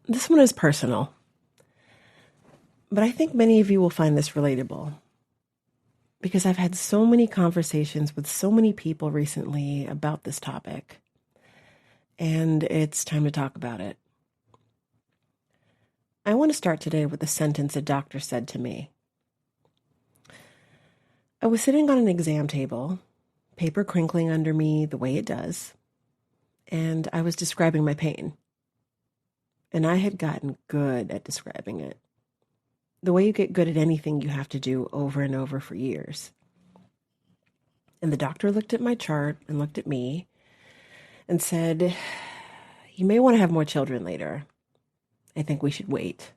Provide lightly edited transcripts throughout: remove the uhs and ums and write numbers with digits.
This one is personal, but I think many of you will find this relatable because I've had so many conversations with so many people recently about this topic, and it's time to talk about it. I want to start today with a sentence a doctor said to me. I was sitting on an exam table, paper crinkling under me the way it does, and I was describing my pain. And I had gotten good at describing it. The way you get good at anything you have to do over and over for years. And the doctor looked at my chart and looked at me and said, "You may want to have more children later. I think we should wait."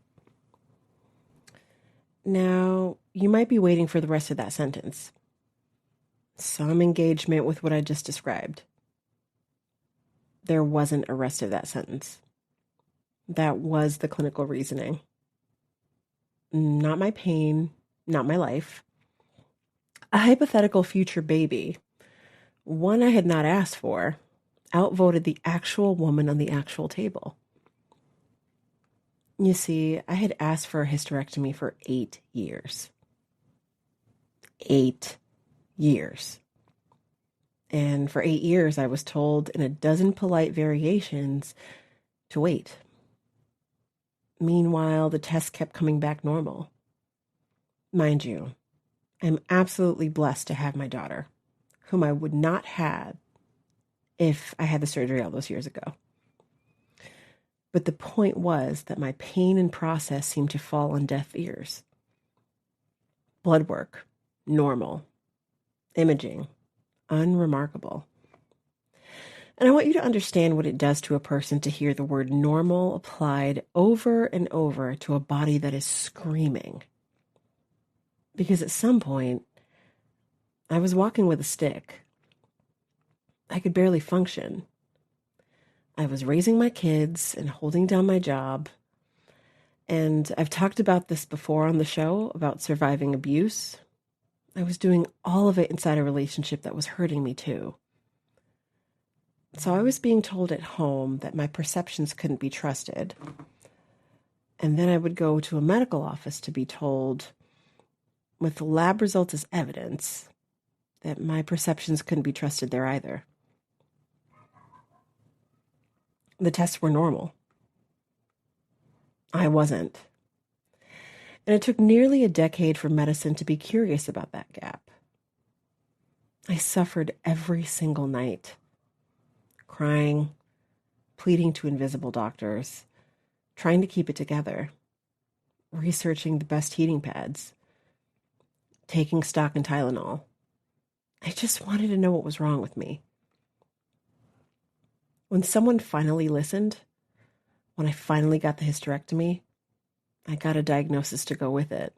Now, you might be waiting for the rest of that sentence. Some engagement with what I just described. There wasn't a rest of that sentence. That was the clinical reasoning. Not my pain, not my life. A hypothetical future baby, one I had not asked for, outvoted the actual woman on the actual table. You see, I had asked for a hysterectomy for 8 years. 8 years. And for 8 years, I was told in a dozen polite variations to wait. Meanwhile, the test kept coming back normal. Mind you, I'm absolutely blessed to have my daughter, whom I would not have if I had the surgery all those years ago. But the point was that my pain and process seemed to fall on deaf ears. Blood work, normal. Imaging, unremarkable. And I want you to understand what it does to a person to hear the word normal applied over and over to a body that is screaming. Because at some point, I was walking with a stick. I could barely function. I was raising my kids and holding down my job. And I've talked about this before on the show about surviving abuse. I was doing all of it inside a relationship that was hurting me too. So I was being told at home that my perceptions couldn't be trusted. And then I would go to a medical office to be told, with the lab results as evidence, that my perceptions couldn't be trusted there either. The tests were normal. I wasn't. And it took nearly a decade for medicine to be curious about that gap. I suffered every single night. Crying, pleading to invisible doctors, trying to keep it together, researching the best heating pads, taking stock in Tylenol. I just wanted to know what was wrong with me. When someone finally listened, when I finally got the hysterectomy, I got a diagnosis to go with it.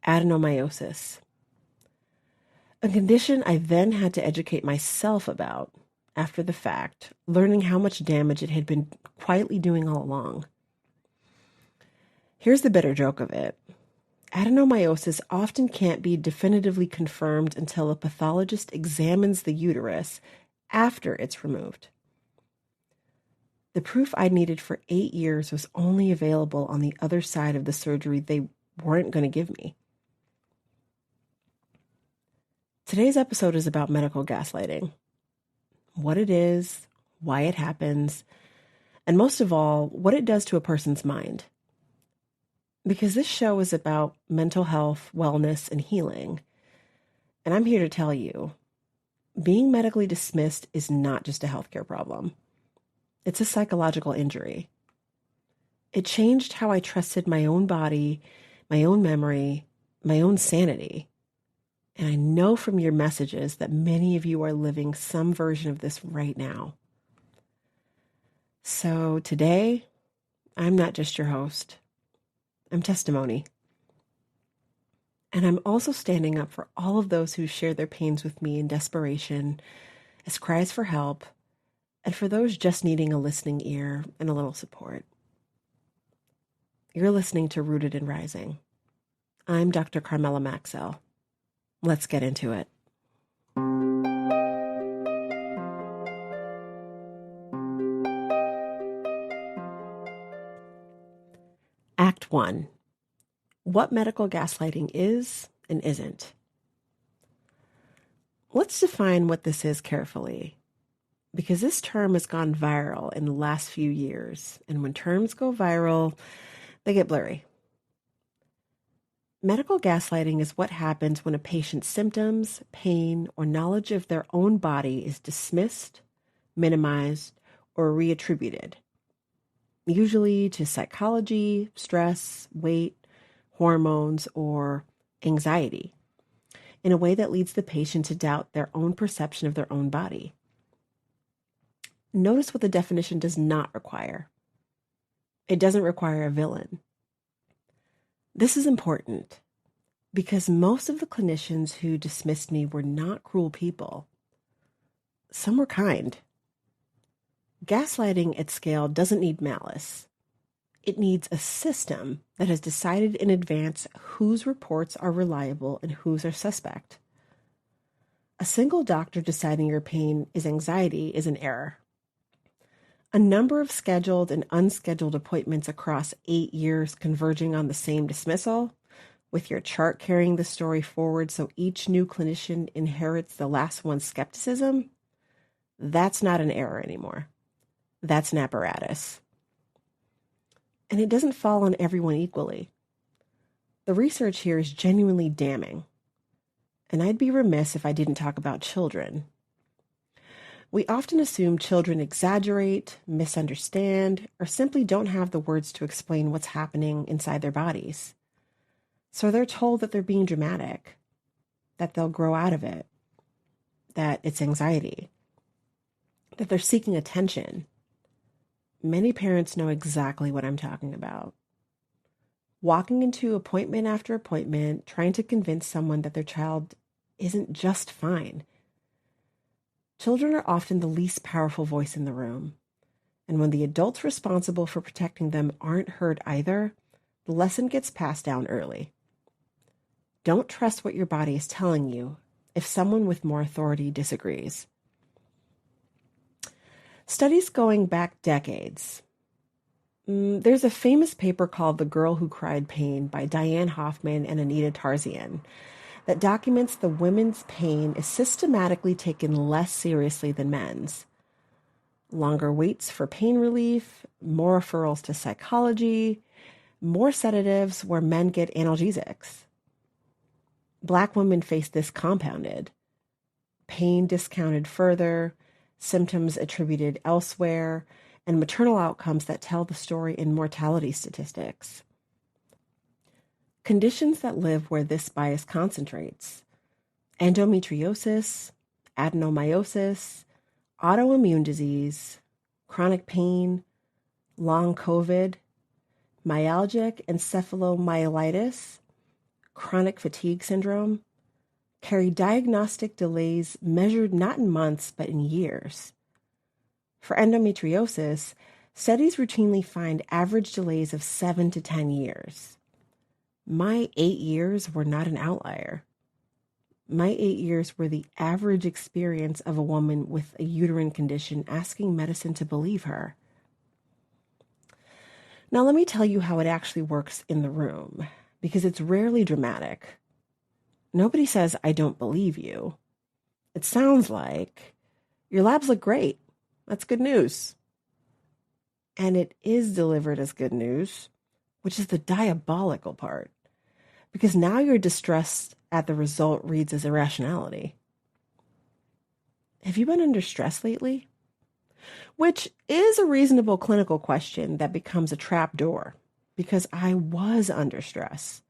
Adenomyosis. A condition I then had to educate myself about after the fact, learning how much damage it had been quietly doing all along. Here's the bitter joke of it. Adenomyosis often can't be definitively confirmed until a pathologist examines the uterus after it's removed. The proof I needed for 8 years was only available on the other side of the surgery they weren't going to give me. Today's episode is about medical gaslighting. What it is, why it happens, and most of all, what it does to a person's mind. Because this show is about mental health, wellness, and healing. And I'm here to tell you, being medically dismissed is not just a healthcare problem. It's a psychological injury. It changed how I trusted my own body, my own memory, my own sanity. And I know from your messages that many of you are living some version of this right now. So today, I'm not just your host. I'm testimony. And I'm also standing up for all of those who share their pains with me in desperation, as cries for help, and for those just needing a listening ear and a little support. You're listening to Rooted and Rising. I'm Dr. Carmela Maxell. Let's get into it. Act 1. What medical gaslighting is and isn't. Let's define what this is carefully, because this term has gone viral in the last few years, and when terms go viral, they get blurry. Medical gaslighting is what happens when a patient's symptoms, pain, or knowledge of their own body is dismissed, minimized, or reattributed, usually to psychology, stress, weight, hormones, or anxiety, in a way that leads the patient to doubt their own perception of their own body. Notice what the definition does not require. It doesn't require a villain. This is important because most of the clinicians who dismissed me were not cruel people. Some were kind. Gaslighting at scale doesn't need malice. It needs a system that has decided in advance whose reports are reliable and whose are suspect. A single doctor deciding your pain is anxiety is an error. A number of scheduled and unscheduled appointments across 8 years converging on the same dismissal, with your chart carrying the story forward so each new clinician inherits the last one's skepticism, that's not an error anymore. That's an apparatus. And it doesn't fall on everyone equally. The research here is genuinely damning. And I'd be remiss if I didn't talk about children. We often assume children exaggerate, misunderstand, or simply don't have the words to explain what's happening inside their bodies. So they're told that they're being dramatic, that they'll grow out of it, that it's anxiety, that they're seeking attention. Many parents know exactly what I'm talking about. Walking into appointment after appointment, trying to convince someone that their child isn't just fine. Children are often the least powerful voice in the room, and when the adults responsible for protecting them aren't heard either, the lesson gets passed down early. Don't trust what your body is telling you if someone with more authority disagrees. Studies going back decades. There's a famous paper called The Girl Who Cried Pain by Diane Hoffman and Anita Tarzian that documents the women's pain is systematically taken less seriously than men's. Longer waits for pain relief, more referrals to psychology, more sedatives where men get analgesics. Black women face this compounded. Pain discounted further, symptoms attributed elsewhere, and maternal outcomes that tell the story in mortality statistics. Conditions that live where this bias concentrates: endometriosis, adenomyosis, autoimmune disease, chronic pain, long COVID, myalgic encephalomyelitis, chronic fatigue syndrome, carry diagnostic delays measured not in months but in years. For endometriosis, studies routinely find average delays of 7 to 10 years. My 8 years were not an outlier. My 8 years were the average experience of a woman with a uterine condition asking medicine to believe her. Now let me tell you how it actually works in the room, because it's rarely dramatic. Nobody says, "I don't believe you." It sounds like, "Your labs look great. That's good news." And it is delivered as good news, which is the diabolical part, because now you're distressed at the result reads as irrationality. Have you been under stress lately? Which is a reasonable clinical question that becomes a trap door, because I was under stress.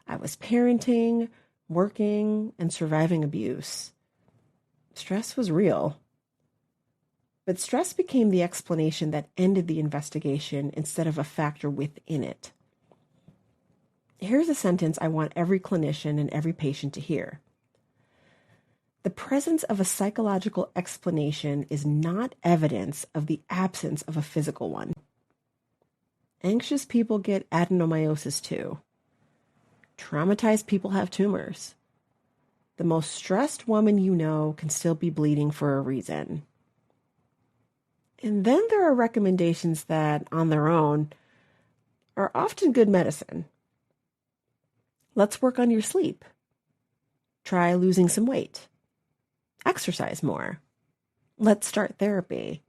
I was parenting, working, and surviving abuse. Stress was real. But stress became the explanation that ended the investigation instead of a factor within it. Here's a sentence I want every clinician and every patient to hear. The presence of a psychological explanation is not evidence of the absence of a physical one. Anxious people get adenomyosis too. Traumatized people have tumors. The most stressed woman you know can still be bleeding for a reason. And then there are recommendations that, on their own, are often good medicine. Let's work on your sleep. Try losing some weight. Exercise more. Let's start therapy.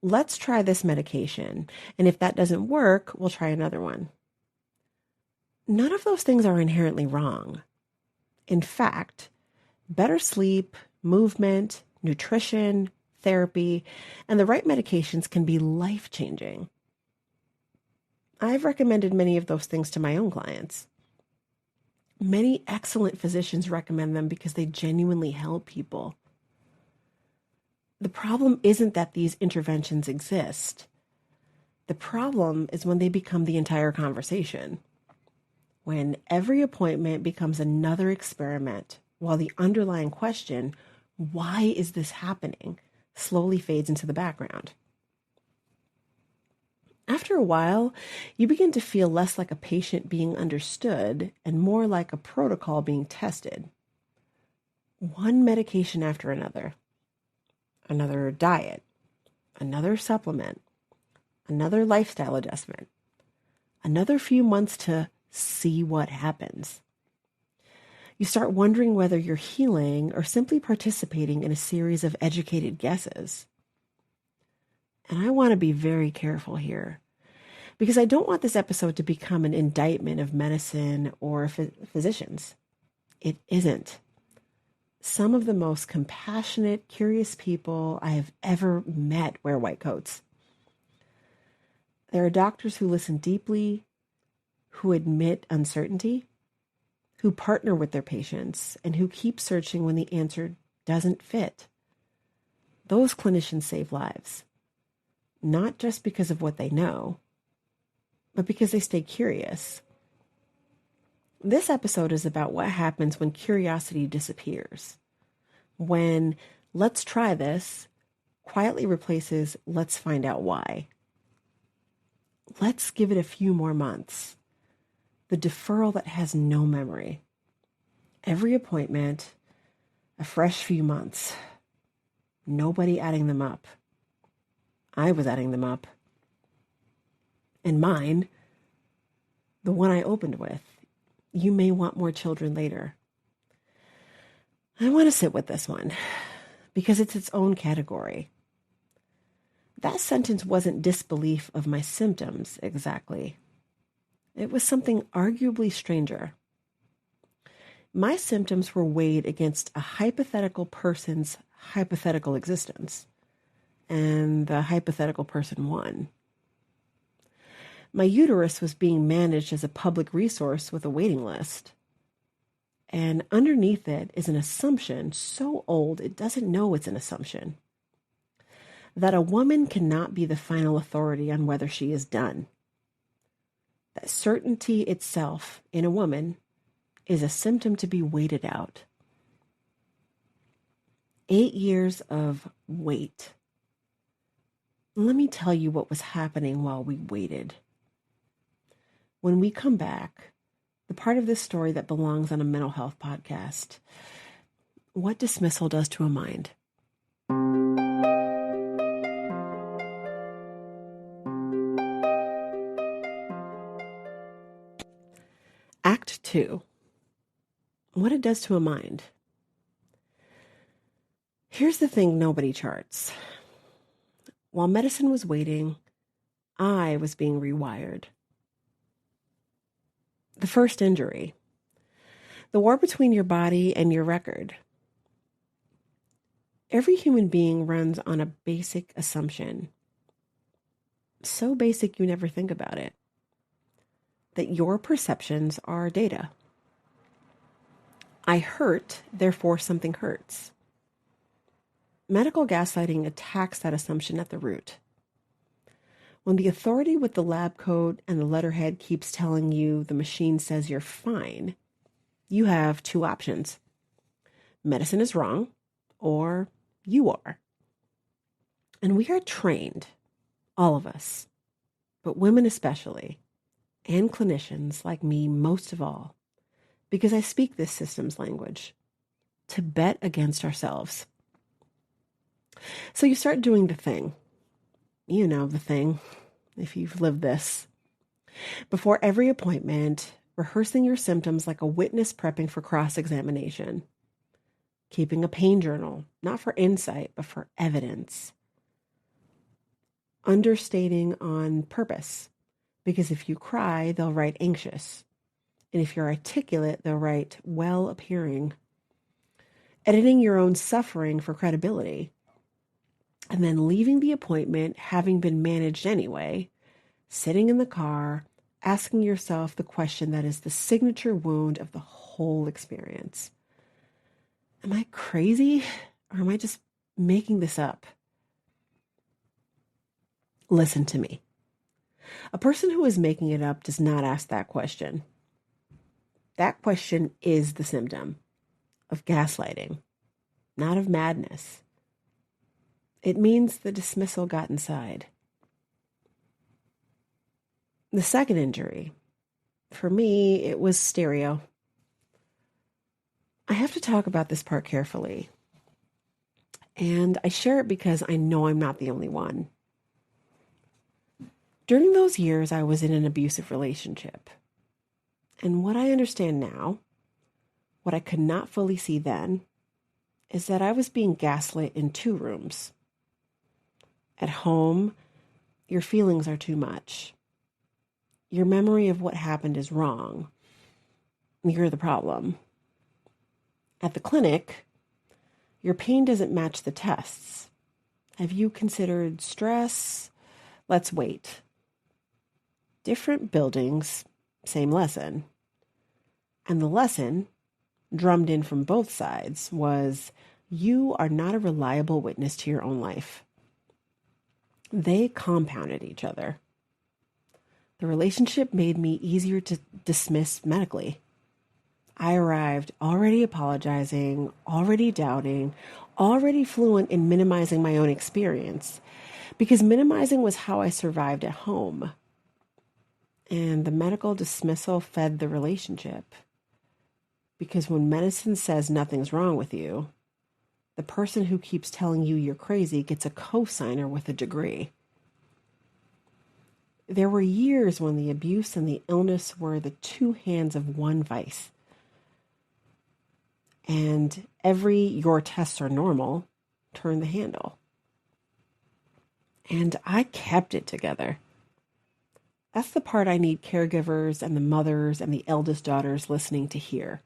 Let's try this medication, and if that doesn't work, we'll try another one. None of those things are inherently wrong. In fact, better sleep, movement, nutrition, therapy, and the right medications can be life-changing. I've recommended many of those things to my own clients. Many excellent physicians recommend them because they genuinely help people. The problem isn't that these interventions exist. The problem is when they become the entire conversation. When every appointment becomes another experiment, while the underlying question, why is this happening, slowly fades into the background. After a while, you begin to feel less like a patient being understood and more like a protocol being tested. One medication after another diet, another supplement, another lifestyle adjustment, another few months to see what happens. You start wondering whether you're healing or simply participating in a series of educated guesses. And I want to be very careful here, because I don't want this episode to become an indictment of medicine or physicians. It isn't. Some of the most compassionate, curious people I have ever met wear white coats. There are doctors who listen deeply, who admit uncertainty, who partner with their patients, and who keep searching when the answer doesn't fit. Those clinicians save lives, not just because of what they know, but because they stay curious. This episode is about what happens when curiosity disappears, when let's try this quietly replaces let's find out why. Let's give it a few more months. The deferral that has no memory. Every appointment, a fresh few months. Nobody adding them up. I was adding them up. And mine, the one I opened with, you may want more children later. I want to sit with this one because it's its own category. That sentence wasn't disbelief of my symptoms exactly. It was something arguably stranger. My symptoms were weighed against a hypothetical person's hypothetical existence, and the hypothetical person won. My uterus was being managed as a public resource with a waiting list. And underneath it is an assumption so old it doesn't know it's an assumption. That a woman cannot be the final authority on whether she is done. That certainty itself in a woman is a symptom to be waited out. 8 years of wait. Let me tell you what was happening while we waited. When we come back, the part of this story that belongs on a mental health podcast, what dismissal does to a mind. Act 2. What it does to a mind. Here's the thing nobody charts. While medicine was waiting, I was being rewired. The first injury. The war between your body and your record. Every human being runs on a basic assumption. So basic you never think about it. That your perceptions are data. I hurt, therefore something hurts. Medical gaslighting attacks that assumption at the root. When the authority with the lab coat and the letterhead keeps telling you the machine says you're fine, you have two options. Medicine is wrong, or you are. And we are trained, all of us, but women especially, and clinicians like me most of all, because I speak this system's language, to bet against ourselves. So you start doing the thing. You know the thing, if you've lived this. Before every appointment, rehearsing your symptoms like a witness prepping for cross-examination. Keeping a pain journal, not for insight, but for evidence. Understating on purpose, because if you cry, they'll write anxious. And if you're articulate, they'll write well-appearing. Editing your own suffering for credibility. And then leaving the appointment, having been managed anyway, sitting in the car, asking yourself the question that is the signature wound of the whole experience. Am I crazy, or am I just making this up? Listen to me. A person who is making it up does not ask that question. That question is the symptom of gaslighting, not of madness. It means the dismissal got inside. The second injury, for me, it was stereo. I have to talk about this part carefully. And I share it because I know I'm not the only one. During those years, I was in an abusive relationship. And what I understand now, what I could not fully see then, is that I was being gaslit in two rooms. At home, your feelings are too much. Your memory of what happened is wrong. You're the problem. At the clinic, your pain doesn't match the tests. Have you considered stress? Let's wait. Different buildings, same lesson. And the lesson, drummed in from both sides, was you are not a reliable witness to your own life. They compounded each other. The relationship made me easier to dismiss medically. I arrived already apologizing, already doubting, already fluent in minimizing my own experience, because minimizing was how I survived at home. And the medical dismissal fed the relationship. Because when medicine says nothing's wrong with you, the person who keeps telling you you're crazy gets a cosigner with a degree. There were years when the abuse and the illness were the two hands of one vice. And every your tests are normal turned the handle. And I kept it together. That's the part I need caregivers and the mothers and the eldest daughters listening to hear.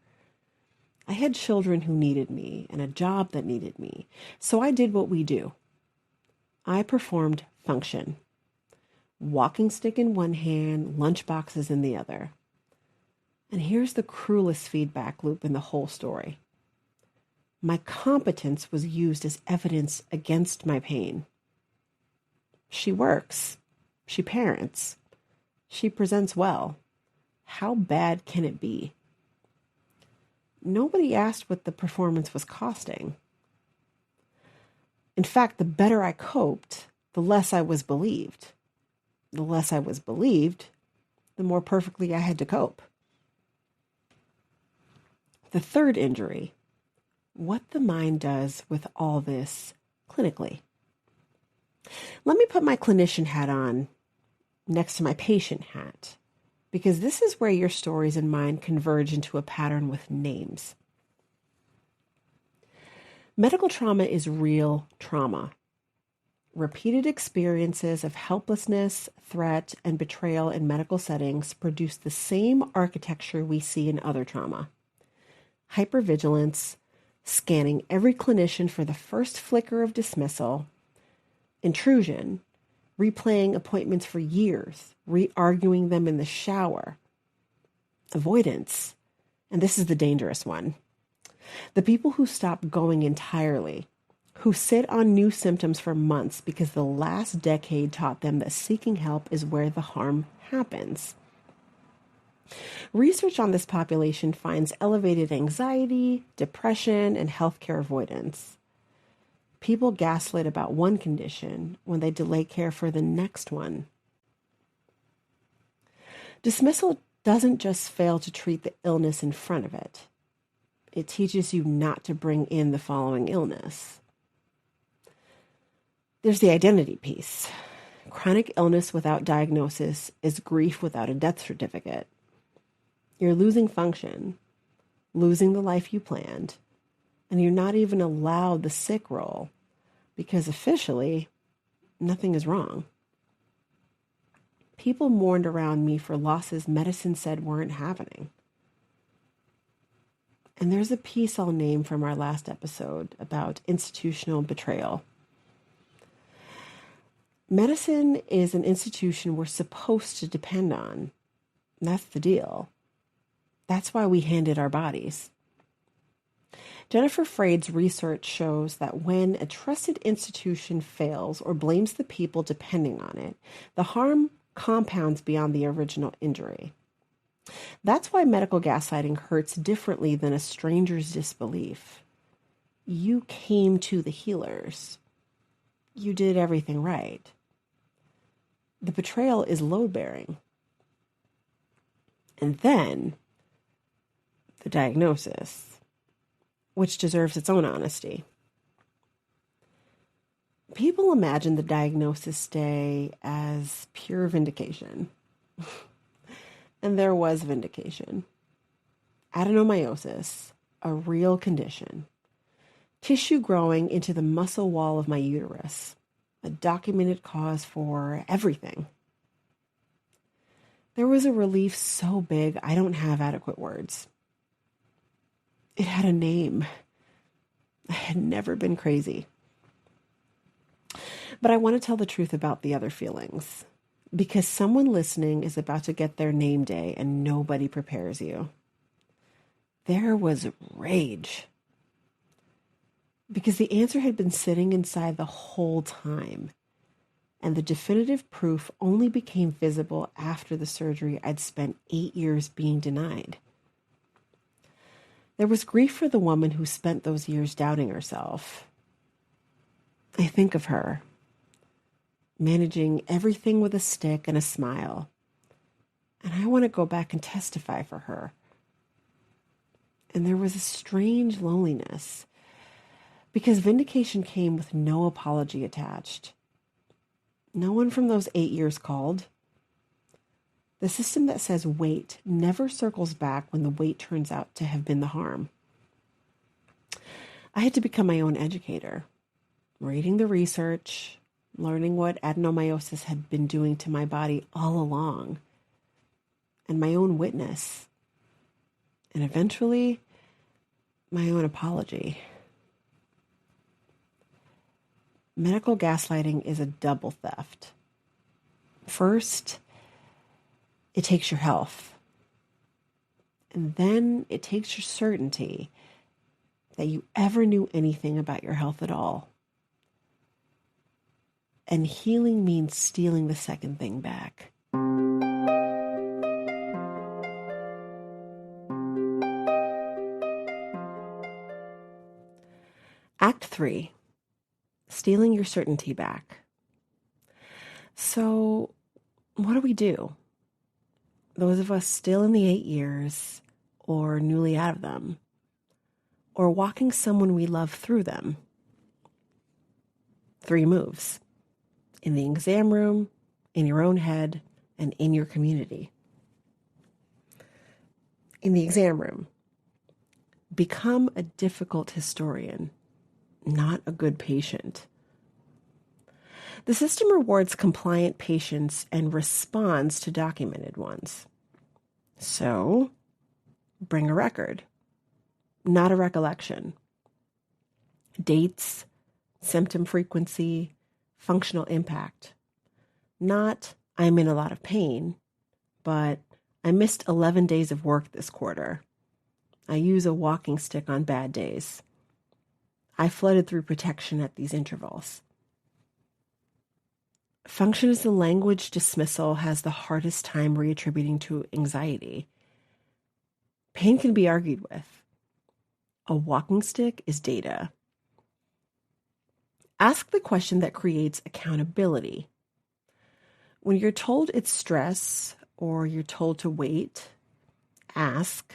I had children who needed me and a job that needed me. So I did what we do. I performed function. Walking stick in one hand, lunch boxes in the other. And here's the cruelest feedback loop in the whole story. My competence was used as evidence against my pain. She works. She parents. She presents well. How bad can it be? Nobody asked what the performance was costing. In fact, the better I coped, the less I was believed. The less I was believed, the more perfectly I had to cope. The third injury, what the mind does with all this clinically. Let me put my clinician hat on next to my patient hat, because this is where your stories and mine converge into a pattern with names. Medical trauma is real trauma. Repeated experiences of helplessness, threat, and betrayal in medical settings produce the same architecture we see in other trauma. Hypervigilance, scanning every clinician for the first flicker of dismissal, intrusion, replaying appointments for years, re-arguing them in the shower, avoidance, and this is the dangerous one. The people who stop going entirely, who sit on new symptoms for months because the last decade taught them that seeking help is where the harm happens. Research on this population finds elevated anxiety, depression, and healthcare avoidance. People gaslit about one condition when they delay care for the next one. Dismissal doesn't just fail to treat the illness in front of it. It teaches you not to bring in the following illness. There's the identity piece. Chronic illness without diagnosis is grief without a death certificate. You're losing function, losing the life you planned, and you're not even allowed the sick role because officially nothing is wrong. People mourned around me for losses medicine said weren't happening. And there's a piece I'll name from our last episode about institutional betrayal. Medicine is an institution we're supposed to depend on. That's the deal. That's why we handed our bodies. Jennifer Freyd's research shows that when a trusted institution fails or blames the people depending on it, the harm compounds beyond the original injury. That's why medical gaslighting hurts differently than a stranger's disbelief. You came to the healers. You did everything right. The betrayal is load-bearing. And then, the diagnosis, which deserves its own honesty. People imagine the diagnosis day as pure vindication. And there was vindication. Adenomyosis, a real condition. Tissue growing into the muscle wall of my uterus. A documented cause for everything. There was a relief so big I don't have adequate words. It had a name. I had never been crazy. But I want to tell the truth about the other feelings. Because someone listening is about to get their name day and nobody prepares you. There was rage. Because the answer had been sitting inside the whole time. And the definitive proof only became visible after the surgery I'd spent 8 years being denied. There was grief for the woman who spent those years doubting herself. I think of her, managing everything with a stick and a smile. And I want to go back and testify for her. And there was a strange loneliness, because vindication came with no apology attached. No one from those 8 years called. The system that says wait never circles back when the wait turns out to have been the harm. I had to become my own educator, reading the research, learning what adenomyosis had been doing to my body all along, and my own witness, and eventually my own apology. Medical gaslighting is a double theft. First, it takes your health. And then it takes your certainty that you ever knew anything about your health at all. And healing means stealing the second thing back. Act 3. Stealing your certainty back. So, what do we do? Those of us still in the 8 years, or newly out of them, or walking someone we love through them. 3 moves. In the exam room, in your own head, and in your community. In the exam room, become a difficult historian, not a good patient. The system rewards compliant patients and responds to documented ones. So, bring a record, not a recollection. Dates, symptom frequency, functional impact. Not, I'm in a lot of pain, but I missed 11 days of work this quarter. I use a walking stick on bad days. I flooded through protection at these intervals. Function as a language dismissal has the hardest time reattributing to anxiety. Pain can be argued with. A walking stick is data. Ask the question that creates accountability. When you're told it's stress or you're told to wait, ask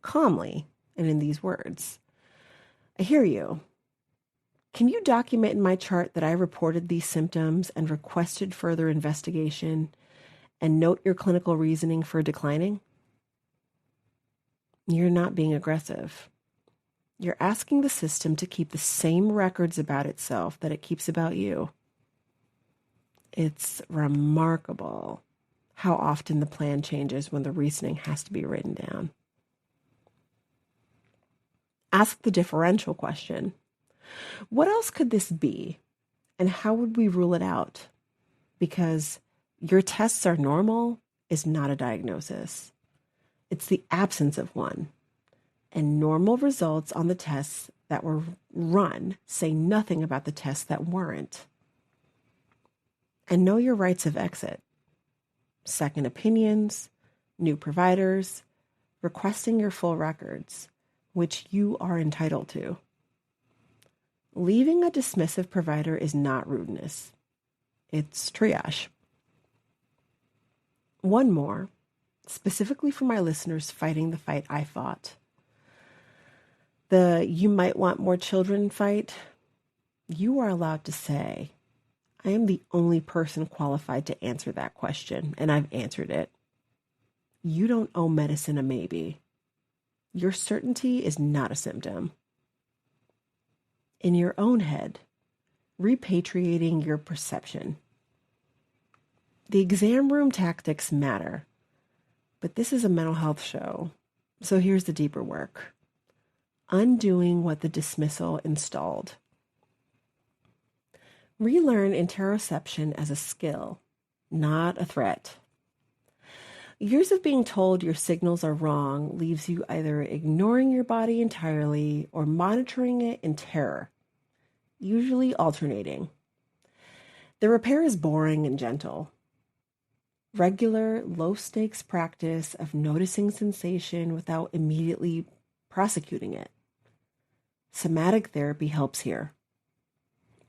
calmly and in these words. I hear you. Can you document in my chart that I reported these symptoms and requested further investigation, and note your clinical reasoning for declining? You're not being aggressive. You're asking the system to keep the same records about itself that it keeps about you. It's remarkable how often the plan changes when the reasoning has to be written down. Ask the differential question. What else could this be? And how would we rule it out? Because your tests are normal is not a diagnosis. It's the absence of one. And normal results on the tests that were run say nothing about the tests that weren't. And know your rights of exit. Second opinions, new providers, requesting your full records, which you are entitled to. Leaving a dismissive provider is not rudeness. It's triage. One more, specifically for my listeners fighting the fight I fought. The "you might want more children" fight. You are allowed to say, I am the only person qualified to answer that question, and I've answered it. You don't owe medicine a maybe. Your certainty is not a symptom. In your own head, repatriating your perception. The exam room tactics matter, but this is a mental health show, so here's the deeper work. Undoing what the dismissal installed. Relearn interoception as a skill, not a threat. Years of being told your signals are wrong leaves you either ignoring your body entirely or monitoring it in terror, usually alternating. The repair is boring and gentle. Regular, low-stakes practice of noticing sensation without immediately prosecuting it. Somatic therapy helps here.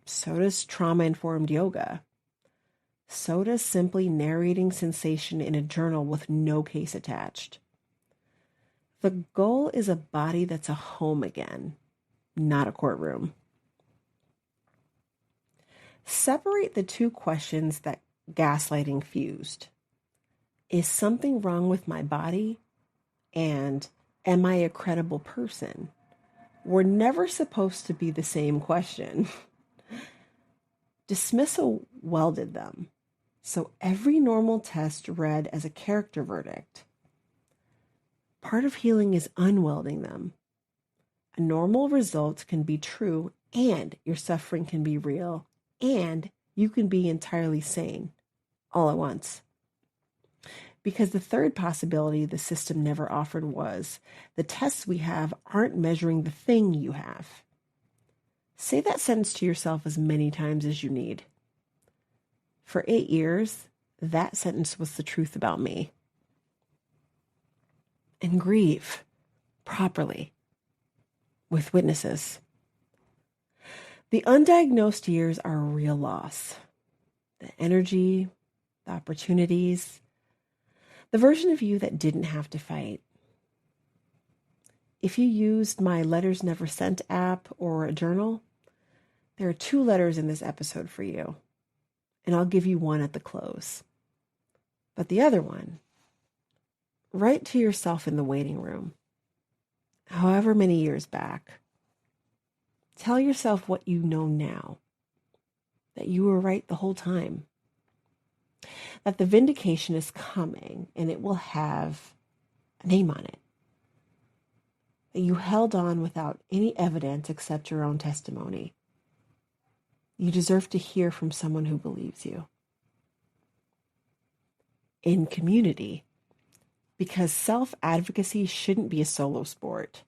So does trauma-informed yoga. So does simply narrating sensation in a journal with no case attached. The goal is a body that's a home again, not a courtroom. Separate the two questions that gaslighting fused. Is something wrong with my body? And am I a credible person? Were never supposed to be the same question. Dismissal welded them, so every normal test read as a character verdict. Part of healing is unwelding them. A normal result can be true, and your suffering can be real, and you can be entirely sane, all at once. Because the third possibility the system never offered was, the tests we have aren't measuring the thing you have. Say that sentence to yourself as many times as you need. For 8 years, that sentence was the truth about me. And grieve properly with witnesses. The undiagnosed years are a real loss. The energy, the opportunities, the version of you that didn't have to fight. If you used my Letters Never Sent app or a journal, there are 2 letters in this episode for you, and I'll give you one at the close. But the other one, write to yourself in the waiting room, however many years back. Tell yourself what you know now, that you were right the whole time, that the vindication is coming and it will have a name on it, that you held on without any evidence except your own testimony. You deserve to hear from someone who believes you. In community, because self-advocacy shouldn't be a solo sport.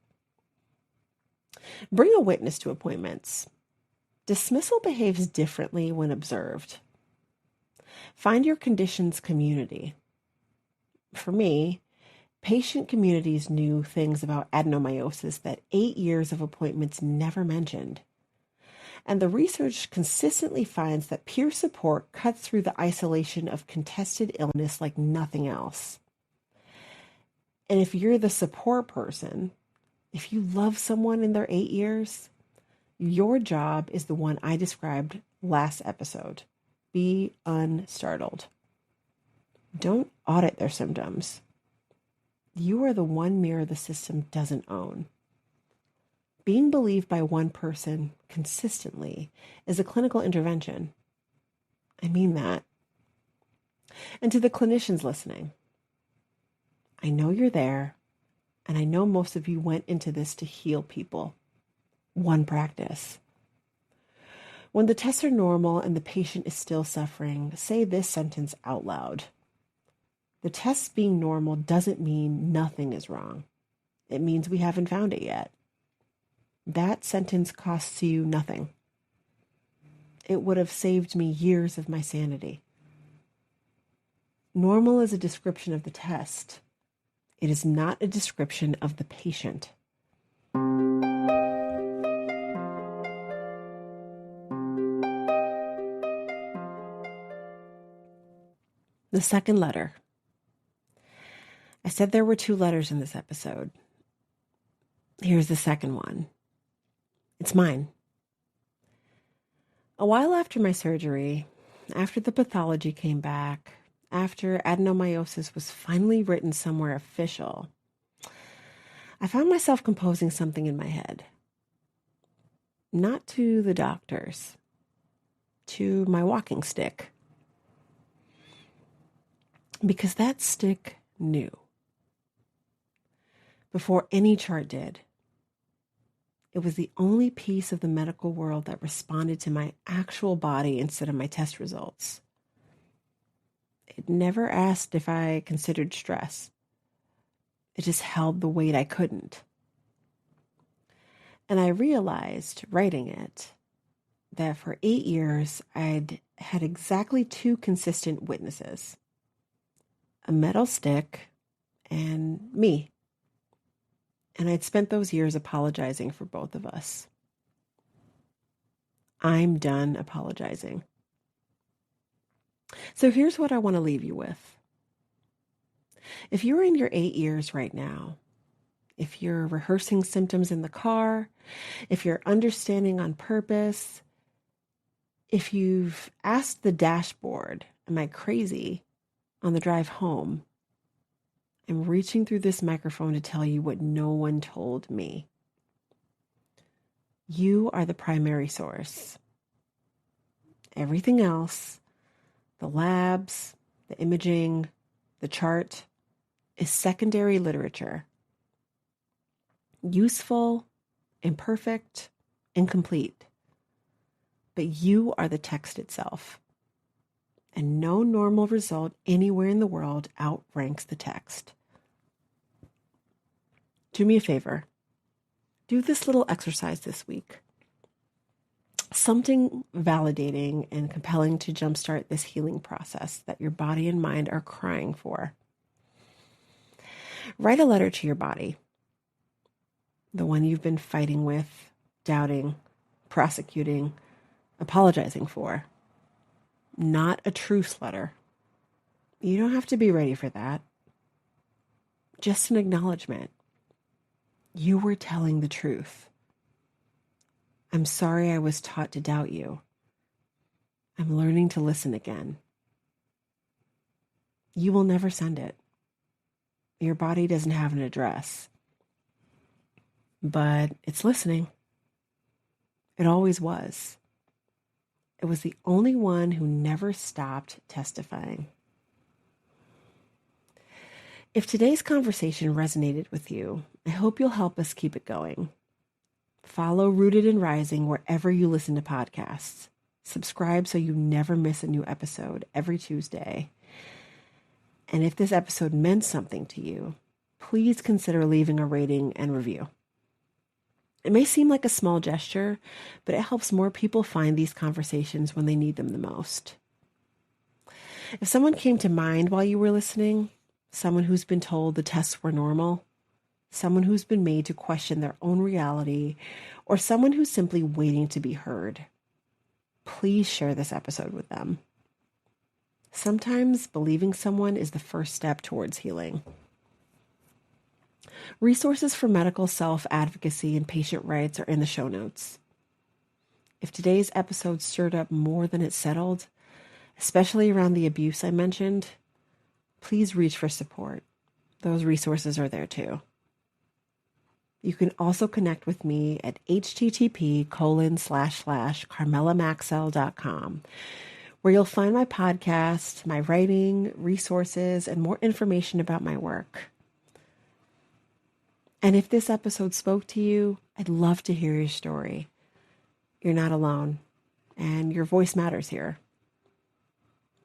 Bring a witness to appointments. Dismissal behaves differently when observed. Find your condition's community. For me, patient communities knew things about adenomyosis that 8 years of appointments never mentioned. And the research consistently finds that peer support cuts through the isolation of contested illness like nothing else. And if you're the support person, if you love someone in their 8 years, Your job is the one I described last episode. Be unstartled. Don't audit their symptoms. You are the one mirror the system doesn't own. Being believed by one person consistently is a clinical intervention. I mean that. And to the clinicians listening, I know you're there, and I know most of you went into this to heal people. One practice. When the tests are normal and the patient is still suffering, say this sentence out loud. The tests being normal doesn't mean nothing is wrong. It means we haven't found it yet. That sentence costs you nothing. It would have saved me years of my sanity. Normal is a description of the test. It is not a description of the patient. The second letter. I said there were 2 letters in this episode. Here's the second one. It's mine. A while after my surgery, after the pathology came back, after adenomyosis was finally written somewhere official, I found myself composing something in my head. Not to the doctors, to my walking stick. Because that stick knew. Before any chart did. It was the only piece of the medical world that responded to my actual body instead of my test results. It never asked if I considered stress. It just held the weight I couldn't. And I realized, writing it, that for 8 years I'd had exactly 2 consistent witnesses. A metal stick and me. And I'd spent those years apologizing for both of us. I'm done apologizing. So here's what I want to leave you with. If you're in your 8 years right now, if you're rehearsing symptoms in the car, if you're understanding on purpose, if you've asked the dashboard, am I crazy, on the drive home, I'm reaching through this microphone to tell you what no one told me. You are the primary source. Everything else, the labs, the imaging, the chart, is secondary literature. Useful, imperfect, incomplete. But you are the text itself. And no normal result anywhere in the world outranks the text. Do me a favor. Do this little exercise this week. Something validating and compelling to jumpstart this healing process that your body and mind are crying for. Write a letter to your body. The one you've been fighting with, doubting, prosecuting, apologizing for. Not a truce letter. You don't have to be ready for that. Just an acknowledgement. You were telling the truth. I'm sorry I was taught to doubt you. I'm learning to listen again. You will never send it. Your body doesn't have an address. But it's listening. It always was. It was the only one who never stopped testifying. If today's conversation resonated with you, I hope you'll help us keep it going. Follow Rooted and Rising wherever you listen to podcasts. Subscribe so you never miss a new episode every Tuesday. And if this episode meant something to you, please consider leaving a rating and review. It may seem like a small gesture, but it helps more people find these conversations when they need them the most. If someone came to mind while you were listening, someone who's been told the tests were normal, someone who's been made to question their own reality, or someone who's simply waiting to be heard, please share this episode with them. Sometimes believing someone is the first step towards healing. Resources for medical self-advocacy and patient rights are in the show notes. If today's episode stirred up more than it settled, especially around the abuse I mentioned, please reach for support. Those resources are there too. You can also connect with me at http://carmelamaxell.com, where you'll find my podcast, my writing, resources, and more information about my work. And if this episode spoke to you, I'd love to hear your story. You're not alone, and your voice matters here.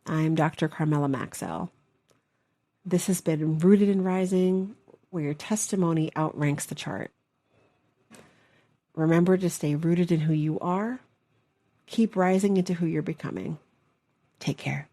I'm Dr. Carmela Maxell. This has been Rooted in Rising, where your testimony outranks the chart. Remember to stay rooted in who you are. Keep rising into who you're becoming. Take care.